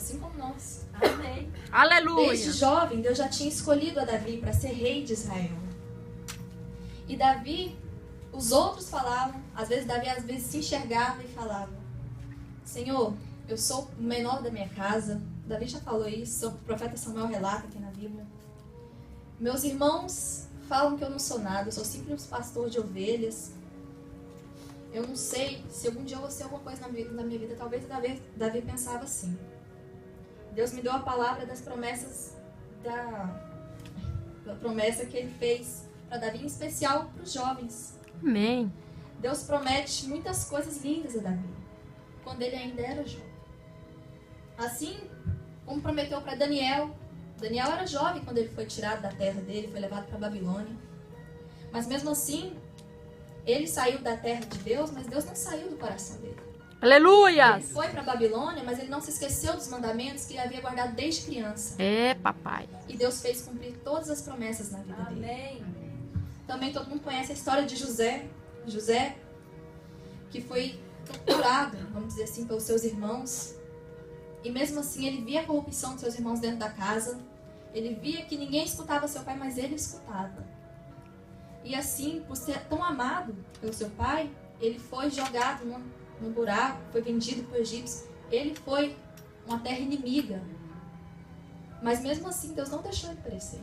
assim como nós. Amém. Aleluia. Desde jovem, Deus já tinha escolhido a Davi para ser rei de Israel. E Davi, os outros falavam, Davi às vezes se enxergava e falava: Senhor, eu sou o menor da minha casa. Davi já falou isso, o profeta Samuel relata aqui na Bíblia. Meus irmãos falam que eu não sou nada, eu sou simples pastor de ovelhas. Eu não sei se algum dia eu vou ser alguma coisa na minha vida. Talvez Davi pensava assim. Deus me deu a palavra das promessas, da promessa que ele fez para Davi, em especial para os jovens. Amém. Deus promete muitas coisas lindas a Davi, quando ele ainda era jovem. Assim como prometeu para Daniel. Daniel era jovem quando ele foi tirado da terra dele, foi levado para a Babilônia. Mas mesmo assim, ele saiu da terra de Deus, mas Deus não saiu do coração dele. Aleluia. Ele foi para a Babilônia, mas ele não se esqueceu dos mandamentos que ele havia guardado desde criança. É, papai. E Deus fez cumprir todas as promessas na vida dele. Amém. Também todo mundo conhece a história de José. José, que foi torturado, vamos dizer assim, pelos seus irmãos. E mesmo assim ele via a corrupção dos seus irmãos dentro da casa. Ele via que ninguém escutava seu pai, mas ele escutava. E assim, por ser tão amado pelo seu pai, ele foi jogado num buraco, foi vendido para o egípcio. Ele foi uma terra inimiga. Mas mesmo assim, Deus não deixou ele perecer.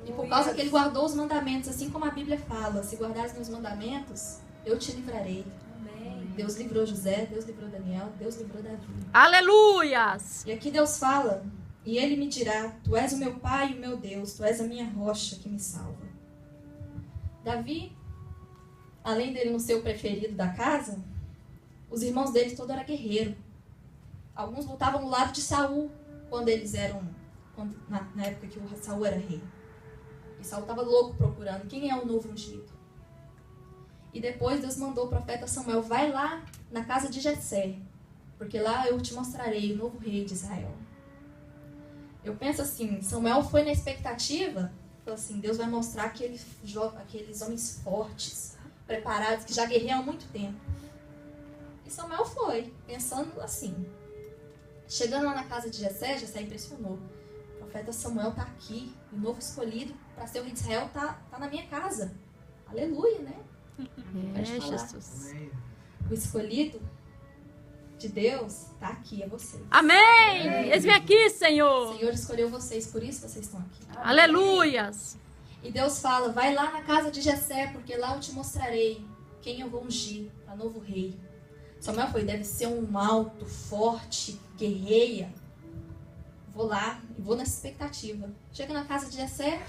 E por causa que ele guardou os mandamentos, assim como a Bíblia fala, se guardares meus mandamentos, eu te livrarei. Amém. Deus livrou José, Deus livrou Daniel, Deus livrou Davi. Aleluias. E aqui Deus fala, e ele me dirá, tu és o meu pai e o meu Deus, tu és a minha rocha que me salva. Davi, além dele não ser o preferido da casa, os irmãos dele todos eram guerreiros. Alguns lutavam no lado de Saul, quando eles eram, na época que o Saul era rei. E Saul estava louco procurando quem é o novo ungido. E depois Deus mandou o profeta Samuel, vai lá na casa de Jessé, porque lá eu te mostrarei o novo rei de Israel. Eu penso assim, Samuel foi na expectativa, falou assim, Deus vai mostrar aqueles homens fortes, preparados, que já guerreiam há muito tempo. E Samuel foi, pensando assim. Chegando lá na casa de Jessé, Jessé impressionou. O profeta Samuel está aqui, o novo escolhido para ser o rei de Israel está na minha casa. Aleluia, né? É, Jesus. O escolhido de Deus está aqui, é vocês. Amém. Eis-me aqui, O Senhor. Senhor escolheu vocês, por isso vocês estão aqui. Aleluias. E Deus fala, vai lá na casa de Jessé, porque lá eu te mostrarei quem eu vou ungir para novo rei. Samuel foi, deve ser um alto, forte, guerreia. Vou lá e vou nessa expectativa. Chega na casa de Jessé,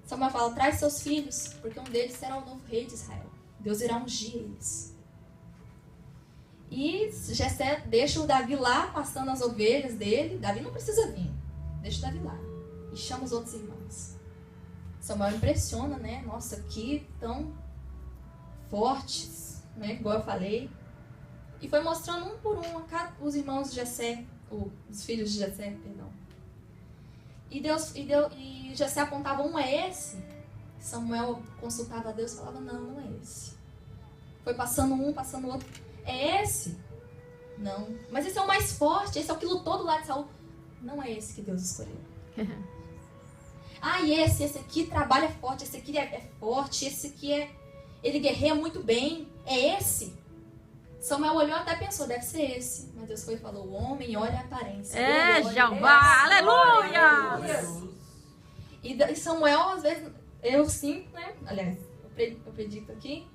Samuel fala, traz seus filhos, porque um deles será o novo rei de Israel. Deus irá ungir eles. E Jessé deixa o Davi lá, passando as ovelhas dele. Davi não precisa vir, deixa o Davi lá. E chama os outros irmãos. Samuel impressiona, né? Nossa, que tão fortes, né? Igual eu falei. E foi mostrando um por um os irmãos de Jessé, os filhos de Jessé, perdão. E Jessé apontava um é esse. Samuel consultava a Deus e falava, não é esse. Foi passando um, passando o outro. É esse? Não. Mas esse é o mais forte, esse é o que lutou do lado de Saul. Não é esse que Deus escolheu. E esse aqui trabalha forte, esse aqui é forte, esse aqui ele guerreia muito bem. É esse? Samuel olhou até pensou, deve ser esse. Mas Deus foi e falou, o homem olha a aparência. É, olha Jeová. Aleluia. E Samuel, às vezes, eu sinto, né? Aliás, eu predico aqui.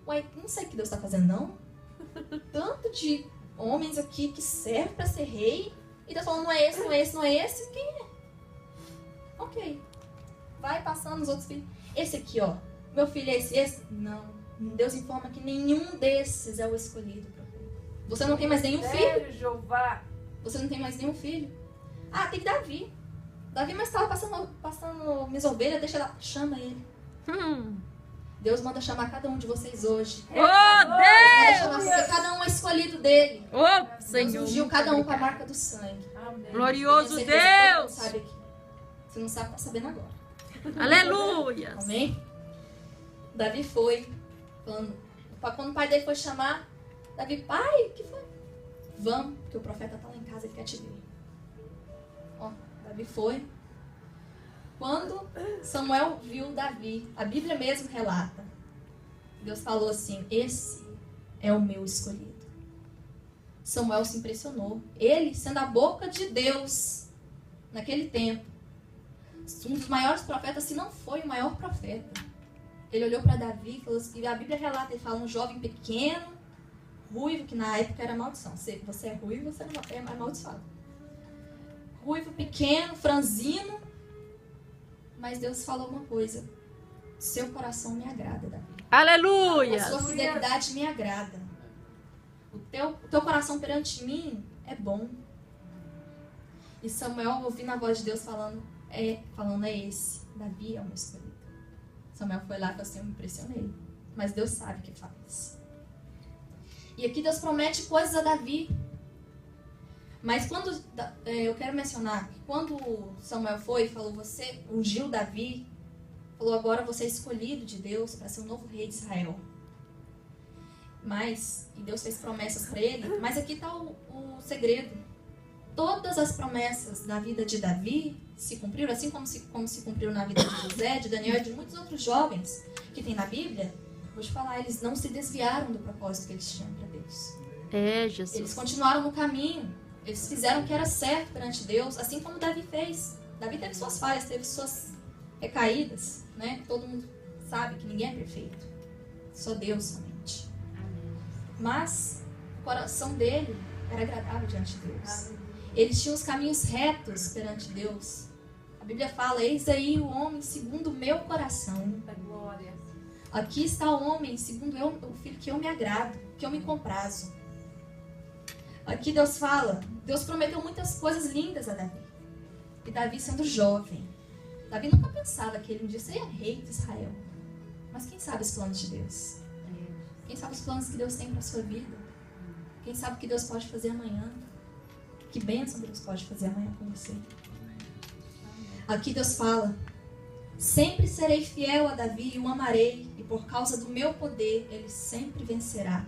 Ué, não sei o que Deus está fazendo, não. Tanto de homens aqui que servem para ser rei. E Deus falando, não é esse, não é esse, não é esse. Quem é? Ok. Vai passando os outros filhos. Esse aqui, ó. Meu filho é esse? Não. Deus informa que nenhum desses é o escolhido. Você não tem mais nenhum filho? Jeová. Você não tem mais nenhum filho? Tem Davi. Davi, mas estava passando minhas ovelhas, deixa ela. Chama ele. Deus manda chamar cada um de vocês hoje. Oh, Deus Deus. manda chamar, porque cada um é escolhido dele. Oh, Deus Senhor. ungiu cada um com a marca do sangue. Amém. Glorioso Tenho certeza que todo mundo Deus. sabe aqui. Se não sabe, tá sabendo agora. Aleluia. Amém? Davi foi. Quando o pai dele foi chamar, Davi, pai, o que foi? Vamos, porque o profeta está lá em casa, ele quer te ver. Davi foi. Quando Samuel viu Davi, a Bíblia mesmo relata, Deus falou assim, esse é o meu escolhido. Samuel se impressionou. Ele, sendo a boca de Deus, naquele tempo, um dos maiores profetas, se não foi o maior profeta. Ele olhou para Davi e falou assim, a Bíblia relata, ele fala, um jovem pequeno, ruivo, que na época era maldição. Se você é ruivo, você é amaldiçoado. Ruivo, pequeno, franzino, mas Deus falou uma coisa, seu coração me agrada, Davi. Aleluia! A sua fidelidade me agrada. O teu coração perante mim é bom. E Samuel, ouvindo a voz de Deus falando esse. Davi é o meu escolhido. Samuel foi lá e falou assim, eu me impressionei. Mas Deus sabe o que faz. E aqui Deus promete coisas a Davi. Mas quando, eu quero mencionar que quando Samuel foi e falou, você ungiu Davi, falou, agora você é escolhido de Deus para ser o novo rei de Israel. E Deus fez promessas para ele, mas aqui está o segredo. Todas as promessas da vida de Davi se cumpriram, assim como se cumpriram na vida de José, de Daniel e de muitos outros jovens que tem na Bíblia. Vou te falar, eles não se desviaram do propósito que eles tinham para Deus. Jesus. Eles continuaram no caminho, eles fizeram o que era certo perante Deus, assim como Davi fez. Davi teve suas falhas, teve suas recaídas, né? Todo mundo sabe que ninguém é perfeito, só Deus somente. Mas o coração dele era agradável diante de Deus. Ele tinha os caminhos retos perante Deus. A Bíblia fala, eis aí o homem segundo o meu coração. Aqui está o homem segundo o filho que eu me agrado, que eu me comprazo. Aqui Deus fala, Deus prometeu muitas coisas lindas a Davi. E Davi sendo jovem. Davi nunca pensava que ele um dia seria rei de Israel. Mas quem sabe os planos de Deus? Quem sabe os planos que Deus tem para a sua vida? Quem sabe o que Deus pode fazer amanhã? Que bênção Deus pode fazer amanhã com você? Aqui Deus fala, sempre serei fiel a Davi e o amarei, e por causa do meu poder ele sempre vencerá.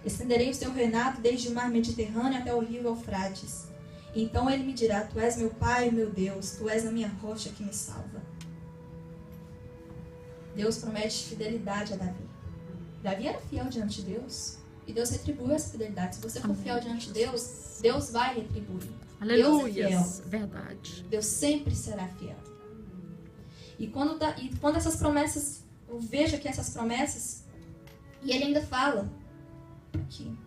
Estenderei o seu reinado desde o mar Mediterrâneo até o rio Eufrates. Então ele me dirá, tu és meu Pai, meu Deus, tu és a minha rocha que me salva. Deus promete fidelidade a Davi. Davi era fiel diante de Deus e Deus retribuiu essa fidelidade. Se você for fiel diante de Deus, Deus vai retribuir. Aleluia. Deus é fiel. Verdade. Deus sempre será fiel. E quando essas promessas, eu vejo aqui essas promessas, e ele ainda fala que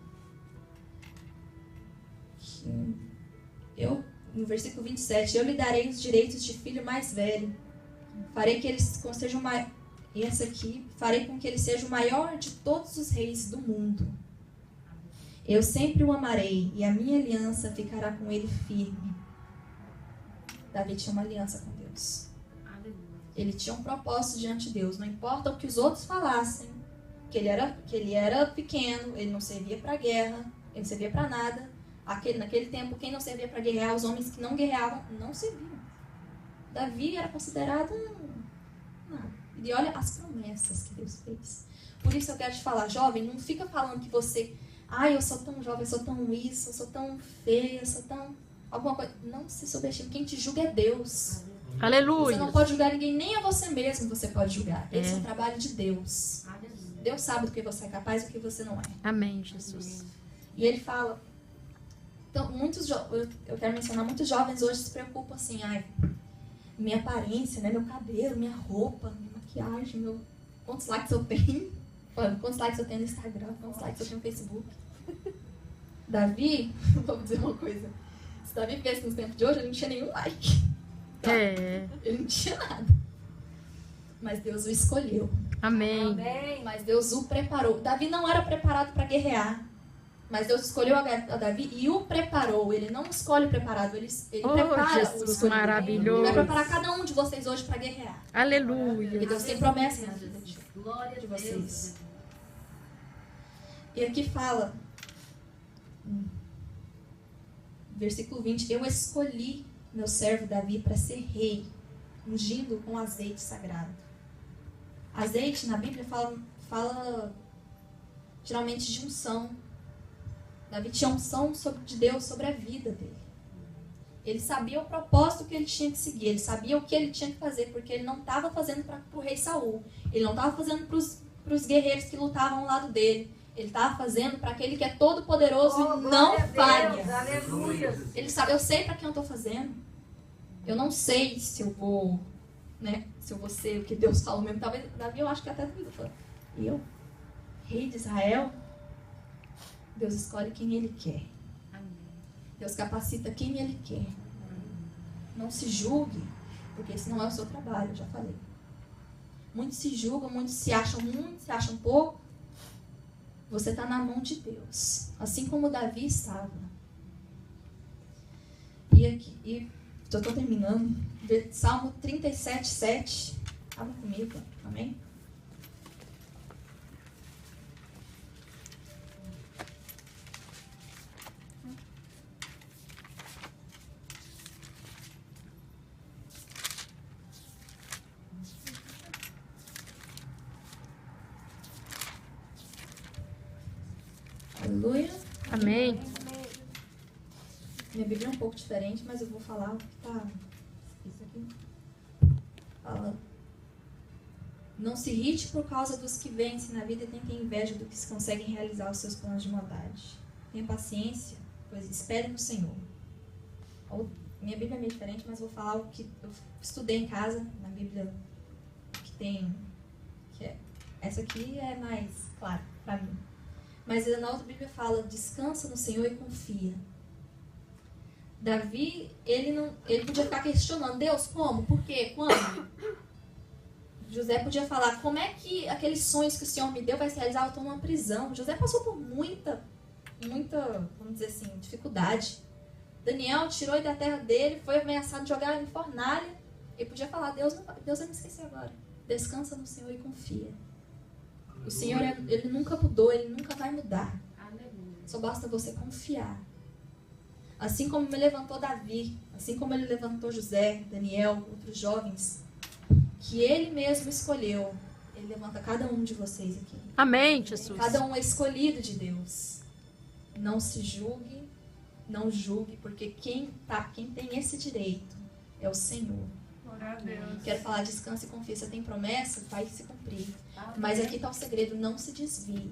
no versículo 27, eu lhe darei os direitos de filho mais velho. Farei que eles sejam farei com que ele seja o maior de todos os reis do mundo. Eu sempre o amarei e a minha aliança ficará com ele firme. Davi tinha uma aliança com Deus. Ele tinha um propósito diante de Deus. Não importa o que os outros falassem, que ele era pequeno, ele não servia para guerra, ele não servia para nada. Naquele tempo, quem não servia para guerrear, os homens que não guerreavam, não serviam. Davi era considerado E olha as promessas que Deus fez. Por isso eu quero te falar, jovem, não fica falando que você, eu sou tão jovem, eu sou tão isso, eu sou tão feia, eu sou tão alguma coisa. Não se subestime, quem te julga é Deus. Aleluia. Você não pode julgar ninguém, nem a você mesmo você pode julgar. Esse é o trabalho de Deus. Deus sabe do que você é capaz e do que você não é. Amém, Jesus. E ele fala, então, eu quero mencionar, muitos jovens hoje se preocupam assim, minha aparência, né, meu cabelo, minha roupa, minha maquiagem, quantos likes eu tenho, quantos likes eu tenho no Instagram, quantos likes eu tenho no Facebook. Davi, vou dizer uma coisa, se Davi vivesse nos tempos de hoje, ele não tinha nenhum like. Tá? Ele não tinha nada. Mas Deus o escolheu. Amém. Mas Deus o preparou. Davi não era preparado para guerrear. Mas Deus escolheu a Davi e o preparou. Ele não escolhe o preparado, ele prepara Jesus, o escolhido. maravilhoso. Ele vai preparar cada um de vocês hoje para guerrear. Aleluia. E Deus tem promessa na vida de vocês. E aqui fala, versículo 20, eu escolhi meu servo Davi para ser rei, ungindo com azeite sagrado. Azeite na Bíblia fala geralmente de unção. Davi tinha unção de Deus sobre a vida dele. Ele sabia o propósito que ele tinha que seguir. Ele sabia o que ele tinha que fazer, porque ele não estava fazendo para o rei Saul. Ele não estava fazendo para os guerreiros que lutavam ao lado dele. Ele estava fazendo para aquele que é todo poderoso e não falha. Aleluia. Ele sabe, eu sei para quem eu estou fazendo. Eu não sei se eu vou, né? Se eu vou ser o que Deus falou mesmo. Talvez Davi, eu acho que até duvido. Eu, rei de Israel, Deus escolhe quem Ele quer. Deus capacita quem Ele quer. Não se julgue, porque esse não é o seu trabalho, eu já falei. Muitos se julgam, muitos se acham pouco. Você está na mão de Deus, assim como Davi estava. E eu estou terminando. Salmo 37, 7. Abra comigo, amém? Aleluia. Amém. Minha Bíblia é um pouco diferente, mas eu vou falar o que está. Isso aqui. Fala. Não se irrite por causa dos que vencem na vida e tenham inveja do que se conseguem realizar os seus planos de maldade. Tenha paciência, pois espere no Senhor. Minha Bíblia é meio diferente, mas vou falar o que eu estudei em casa, na Bíblia que tem. Essa aqui é mais clara para mim. Mas na outra Bíblia fala, descansa no Senhor e confia. Davi, ele podia ficar questionando, Deus, como? Por quê? Quando? José podia falar, como é que aqueles sonhos que o Senhor me deu vai se realizar? Eu estou numa prisão. José passou por muita, vamos dizer assim, dificuldade. Daniel tirou ele da terra dele, foi ameaçado de jogar em fornalha. Ele podia falar, Deus vai me esquecer agora. Descansa no Senhor e confia. O Senhor, Ele nunca mudou, Ele nunca vai mudar. Só basta você confiar. Assim como Ele levantou Davi, assim como Ele levantou José, Daniel, outros jovens, que Ele mesmo escolheu, Ele levanta cada um de vocês aqui. Amém, Jesus. Cada um é escolhido de Deus. Não se julgue, não julgue, porque quem tem esse direito é o Senhor. Quero falar, descanse e confia. Você tem promessa, vai se cumprir. Mas aqui está o segredo, não se desvie.